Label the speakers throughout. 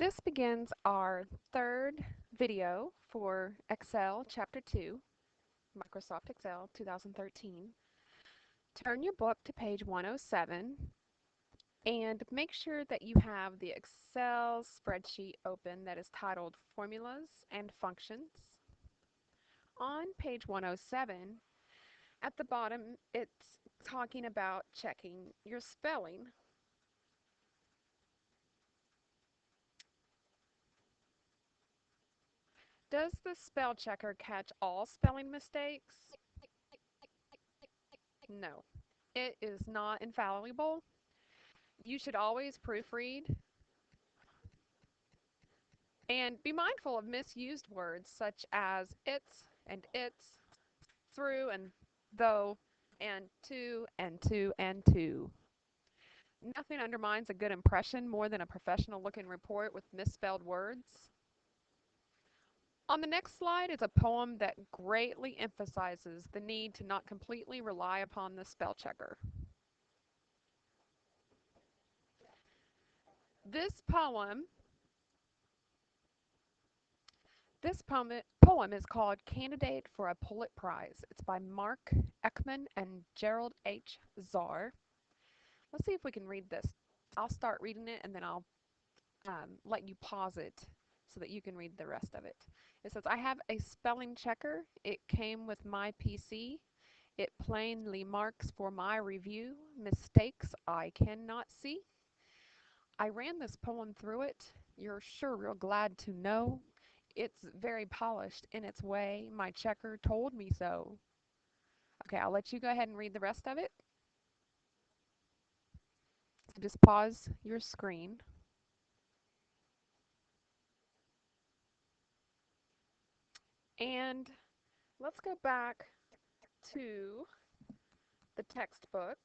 Speaker 1: This begins our third video for Excel Chapter 2, Microsoft Excel 2013. Turn your book to page 107 and make sure that you have the Excel spreadsheet open that is titled Formulas and Functions. On page 107, at the bottom, it's talking about checking your spelling. Does the spell checker catch all spelling mistakes? No, it is not infallible. You should always proofread and be mindful of misused words such as its, through and though, and to and to. Nothing undermines a good impression more than a professional looking report with misspelled words. On the next slide is a poem that greatly emphasizes the need to not completely rely upon the spell checker. This poem is called Candidate for a Pulitzer Prize. It's by Mark Ekman and Gerald H. Czar. Let's see if we can read this. I'll start reading it and then I'll let you pause it so that you can read the rest of it. It says, I have a spelling checker. It came with my PC. It plainly marks for my review mistakes I cannot see. I ran this poem through it. You're sure real glad to know. It's very polished in its way. My checker told me so. Okay, I'll let you go ahead and read the rest of it. So just pause your screen. And let's go back to the textbook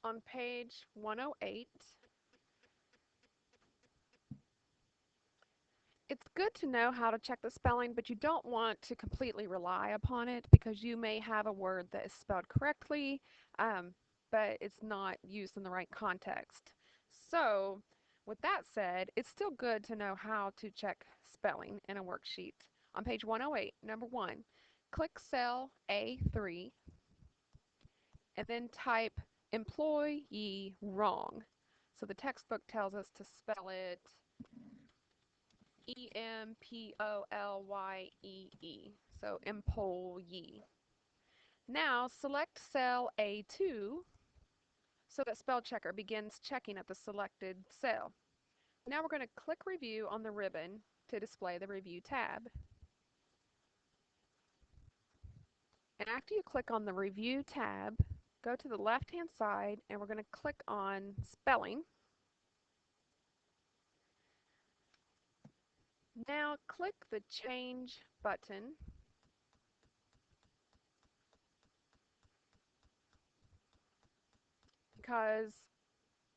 Speaker 1: on page 108. It's good to know how to check the spelling, but you don't want to completely rely upon it because you may have a word that is spelled correctly, but it's not used in the right context. So, with that said, it's still good to know how to check spelling in a worksheet. On page 108, number 1, click cell A3 and then type employee wrong. So the textbook tells us to spell it E-M-P-O-L-Y-E-E. So employee. Now select cell A2 so that spell checker begins checking at the selected cell. Now we're going to click review on the ribbon to display the review tab. And after you click on the review tab, go to the left hand side and we're going to click on spelling. Now click the change button because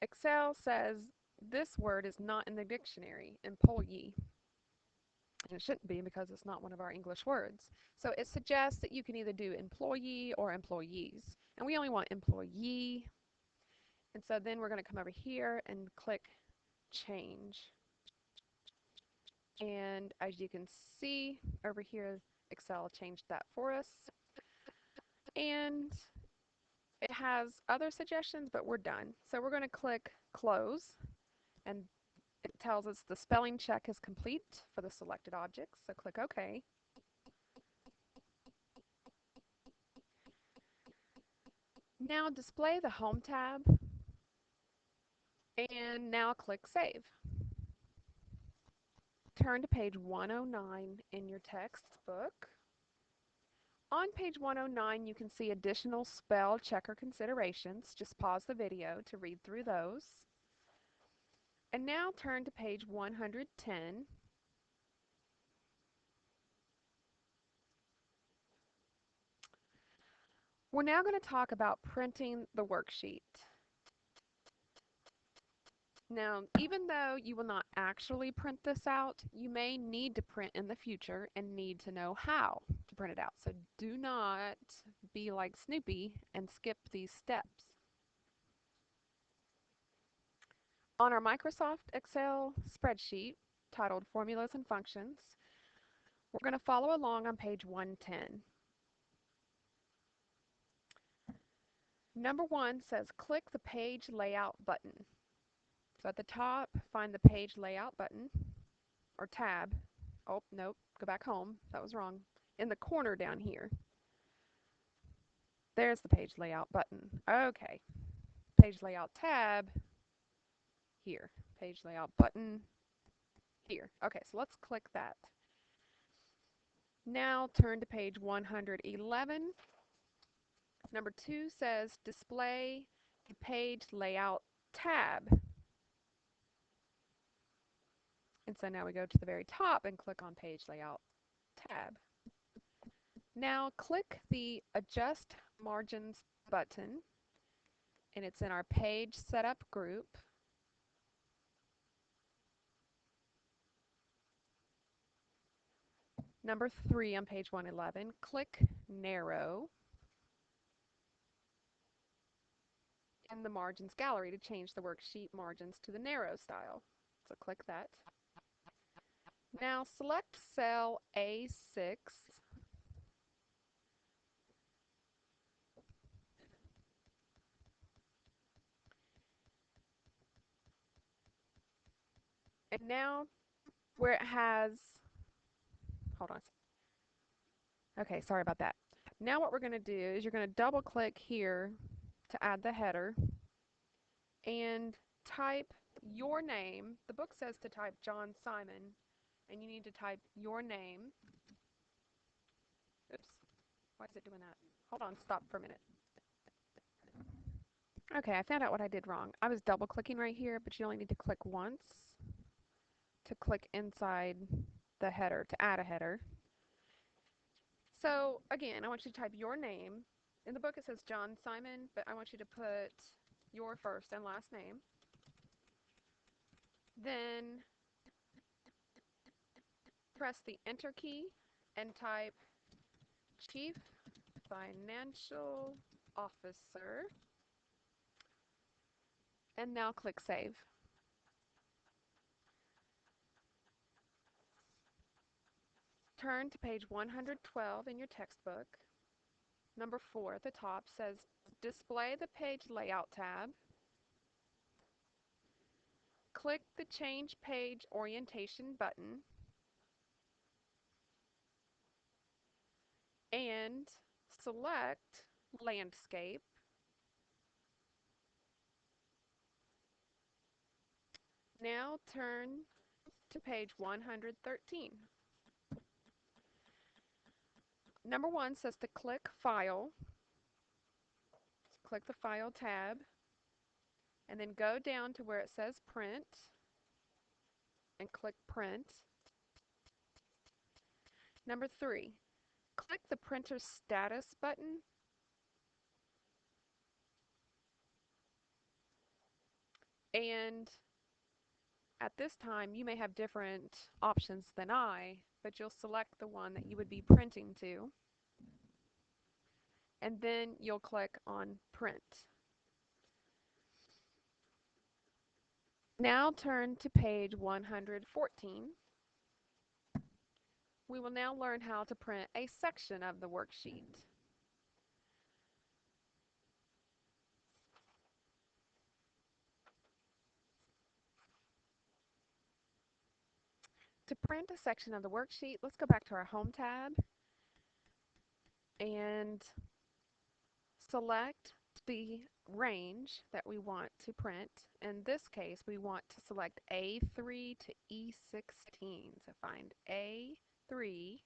Speaker 1: Excel says this word is not in the dictionary, employee. And it shouldn't be because it's not one of our English words. So it suggests that you can either do employee or employees. And we only want employee. And so then we're going to come over here and click change. And as you can see over here, Excel changed that for us. And it has other suggestions, but we're done. So we're going to click close, and it tells us the spelling check is complete for the selected objects. So click OK. Now display the Home tab, and now click Save. Turn to page 109 in your textbook. On page 109, you can see additional spell checker considerations. Just pause the video to read through those. And now turn to page 110. We're now going to talk about printing the worksheet. Now, even though you will not actually print this out, you may need to print in the future and need to know how to print it out. So do not be like Snoopy and skip these steps. On our Microsoft Excel spreadsheet titled Formulas and Functions, we're going to follow along on page 110. Number 1 says click the page layout button. So at the top, find the page layout button, or tab. Oh, nope, go back home. That was wrong. In the corner down here. There's the page layout button. Okay. Page layout tab here. Page layout button here. Okay, so let's click that. Now turn to page 111. Number 2 says display the page layout tab. And so now we go to the very top and click on page layout tab. Now click the adjust margins button, and it's in our page setup group. Number 3 on page 111, click narrow in the margins gallery to change the worksheet margins to the narrow style. So click that. Now select cell A6 and now where it has, hold on. Okay, sorry about that. Now what we're going to do is you're going to double click here to add the header and type your name. The book says to type John Simon, and you need to type your name. Oops, why is it doing that? Hold on, stop for a minute. Okay, I found out what I did wrong. I was double clicking right here, but you only need to click once to click inside the header, to add a header. So again, I want you to type your name. In the book it says John Simon, but I want you to put your first and last name. Then press the enter key and type Chief Financial Officer, and now click Save. Turn to page 112 in your textbook. Number 4 at the top says Display the Page Layout tab. Click the Change Page Orientation button and select Landscape. Now turn to page 113. Number 1 says to click File. Click the File tab and then go down to where it says Print and click Print. Number 3, click the Printer Status button and at this time you may have different options than I, but you'll select the one that you would be printing to and then you'll click on Print. Now turn to page 114. We will now learn how to print a section of the worksheet. To print a section of the worksheet, let's go back to our Home tab and select the range that we want to print. In this case, we want to select A3 to E16. So find A3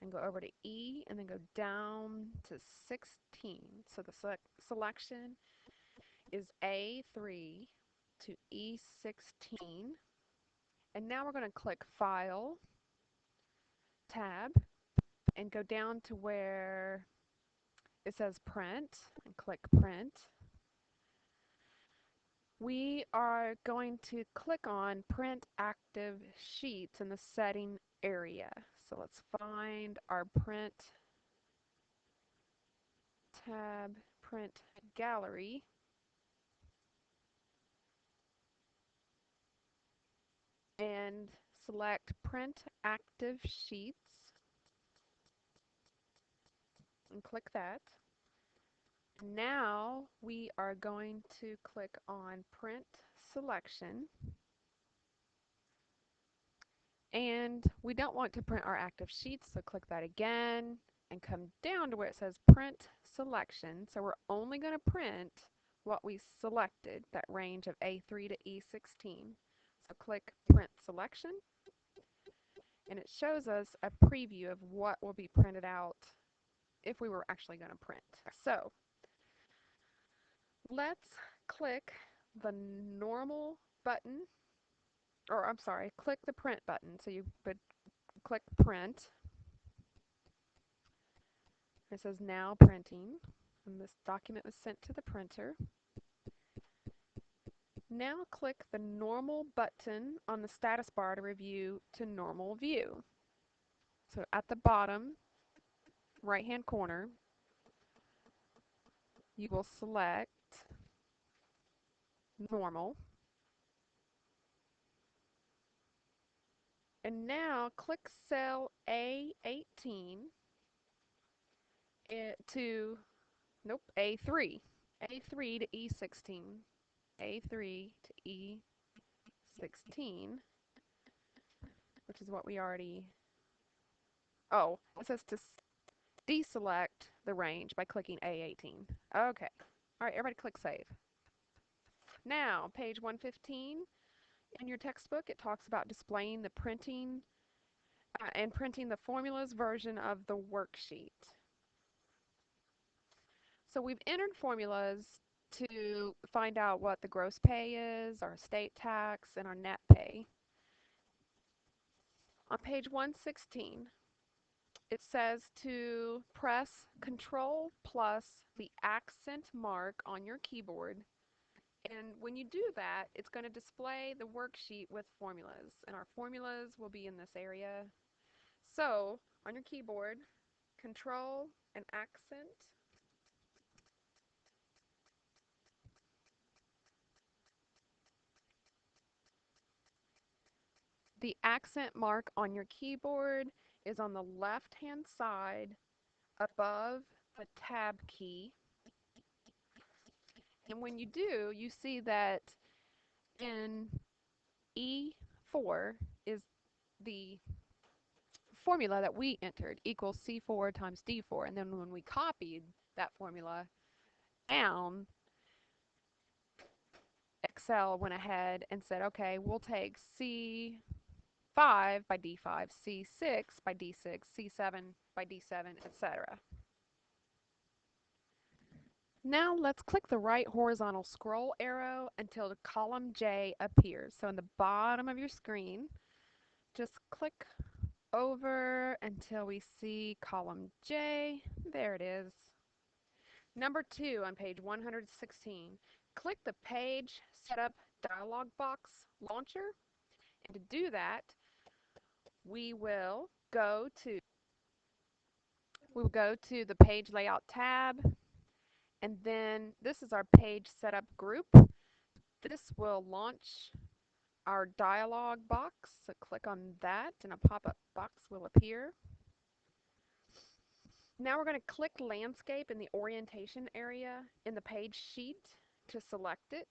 Speaker 1: and go over to E and then go down to 16. So the selection is A3 to E16. And now we're going to click File, Tab, and go down to where it says Print and click Print. We are going to click on Print Active Sheets in the Setting area. So let's find our Print tab, Print Gallery. and select Print Active Sheets and click that. Now we are going to click on Print Selection, and we don't want to print our active sheets, so click that again and come down to where it says Print Selection. So we're only going to print what we selected, that range of A3 to E16. So click Print Selection, and it shows us a preview of what will be printed out if we were actually going to print. So let's click the normal button, or I'm sorry, click the print button. So you would click print. It says now printing, and this document was sent to the printer. Now click the normal button on the status bar to review to normal view. So at the bottom right hand corner, you will select normal. And now click cell A18 to, nope, A3. A3 to E16. A3 to E16, which is what we already, oh, it says to deselect the range by clicking A18. Okay. All right, everybody click save. Now, page 115 in your textbook, it talks about displaying the printing and printing the formulas version of the worksheet. So we've entered formulas to find out what the gross pay is, our state tax, and our net pay. On page 116, it says to press Control plus the accent mark on your keyboard. And when you do that, it's going to display the worksheet with formulas. And our formulas will be in this area. So, on your keyboard, Control and accent. The accent mark on your keyboard is on the left-hand side above the Tab key. And when you do, you see that in E4 is the formula that we entered, equals C4 times D4. And then when we copied that formula down, Excel went ahead and said, okay, we'll take C5 by D5, C6 by D6, C7 by D7, etc. Now let's click the right horizontal scroll arrow until the column J appears. So in the bottom of your screen, just click over until we see column J. There it is. Number 2 on page 116, click the Page Setup dialog box launcher. And to do that, we will go to the Page Layout tab, and then this is our Page Setup group. This will launch our dialog box, so click on that and a pop-up box will appear. Now we're going to click Landscape in the Orientation area in the page sheet to select it.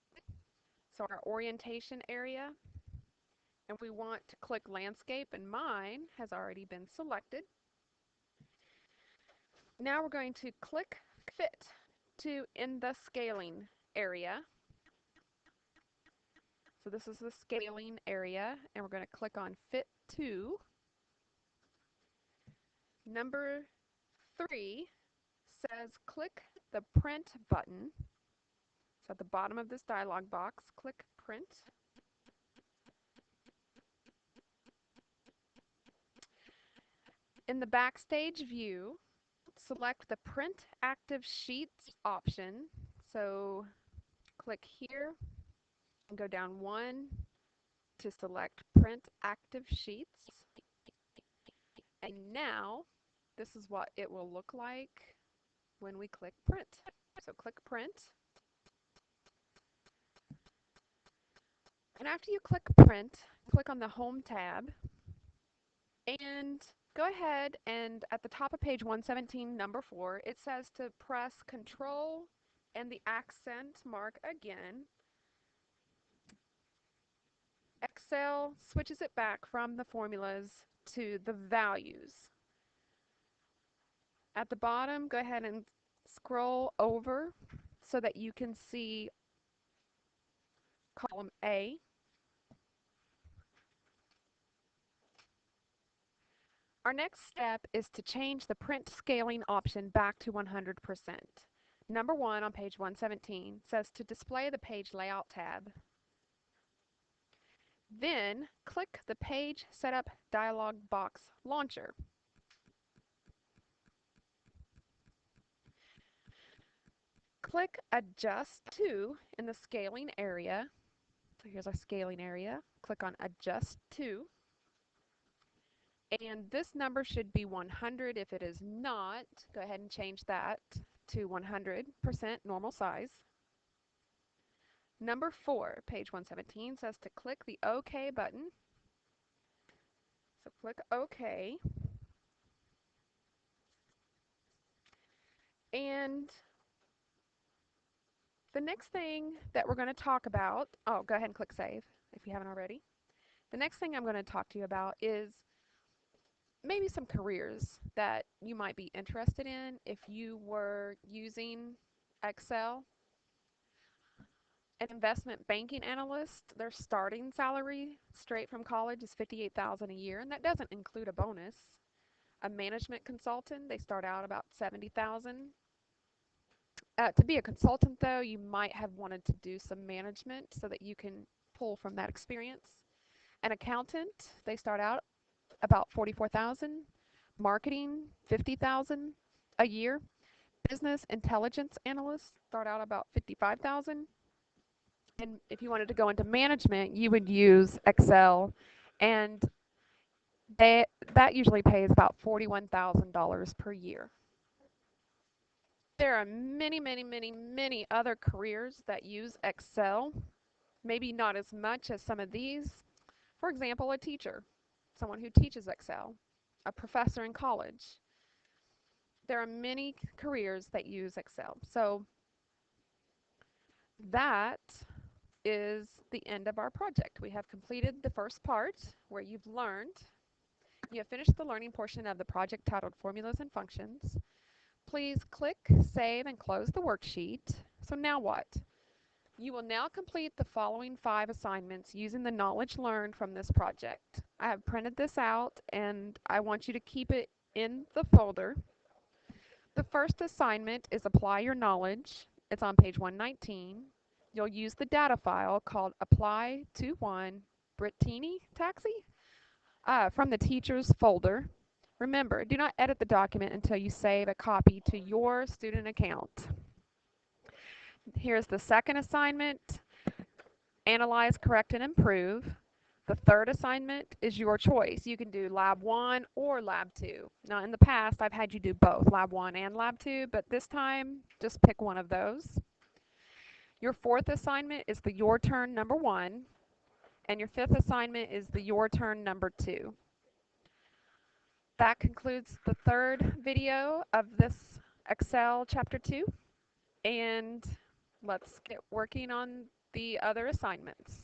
Speaker 1: So our Orientation area, and we want to click Landscape, and mine has already been selected. Now we're going to click Fit to in the Scaling area. So this is the scaling area, and we're going to click on Fit to. Number 3 says click the Print button. So at the bottom of this dialog box, click Print. In the Backstage view, select the Print Active Sheets option. So click here and go down 1 to select Print Active Sheets. And now this is what it will look like when we click Print. So click Print. And after you click print, click on the Home tab and go ahead and at the top of page 117, number 4, it says to press Control and the accent mark again. Excel switches it back from the formulas to the values. At the bottom, go ahead and scroll over so that you can see column A. Our next step is to change the print scaling option back to 100%. Number 1 on page 117 says to display the page layout tab. Then click the Page Setup dialog box launcher. Click Adjust To in the scaling area. So here's our scaling area. Click on Adjust To. And this number should be 100. If it is not, go ahead and change that to 100% normal size. Number 4, page 117, says to click the OK button. So click OK. And the next thing that we're going to talk about, oh, go ahead and click Save if you haven't already. The next thing I'm going to talk to you about is maybe some careers that you might be interested in if you were using Excel. An investment banking analyst, their starting salary straight from college is $58,000 a year, and that doesn't include a bonus. A management consultant, they start out about $70,000. To be a consultant, though, you might have wanted to do some management so that you can pull from that experience. An accountant, they start out about $44,000. Marketing, $50,000 a year. Business intelligence analysts start out about $55,000. And if you wanted to go into management, you would use Excel, and that usually pays about $41,000 per year. There are many, many, many, many other careers that use Excel, maybe not as much as some of these. For example, a teacher, someone who teaches Excel, a professor in college. There are many careers that use Excel. So that is the end of our project. We have completed the first part where you have finished the learning portion of the project titled Formulas and Functions. Please click Save and close the worksheet. So now what? You will now complete the following 5 assignments using the knowledge learned from this project. I have printed this out and I want you to keep it in the folder. The first assignment is Apply Your Knowledge. It's on page 119. You'll use the data file called Apply to One Brittini Taxi from the Teachers folder. Remember, do not edit the document until you save a copy to your student account. Here's the second assignment, Analyze, Correct, and Improve. The third assignment is your choice. You can do Lab 1 or Lab 2. Now, in the past, I've had you do both, Lab 1 and Lab 2, but this time, just pick one of those. Your fourth assignment is the Your Turn number 1, and your fifth assignment is the Your Turn number 2. That concludes the third video of this Excel Chapter 2, and let's get working on the other assignments.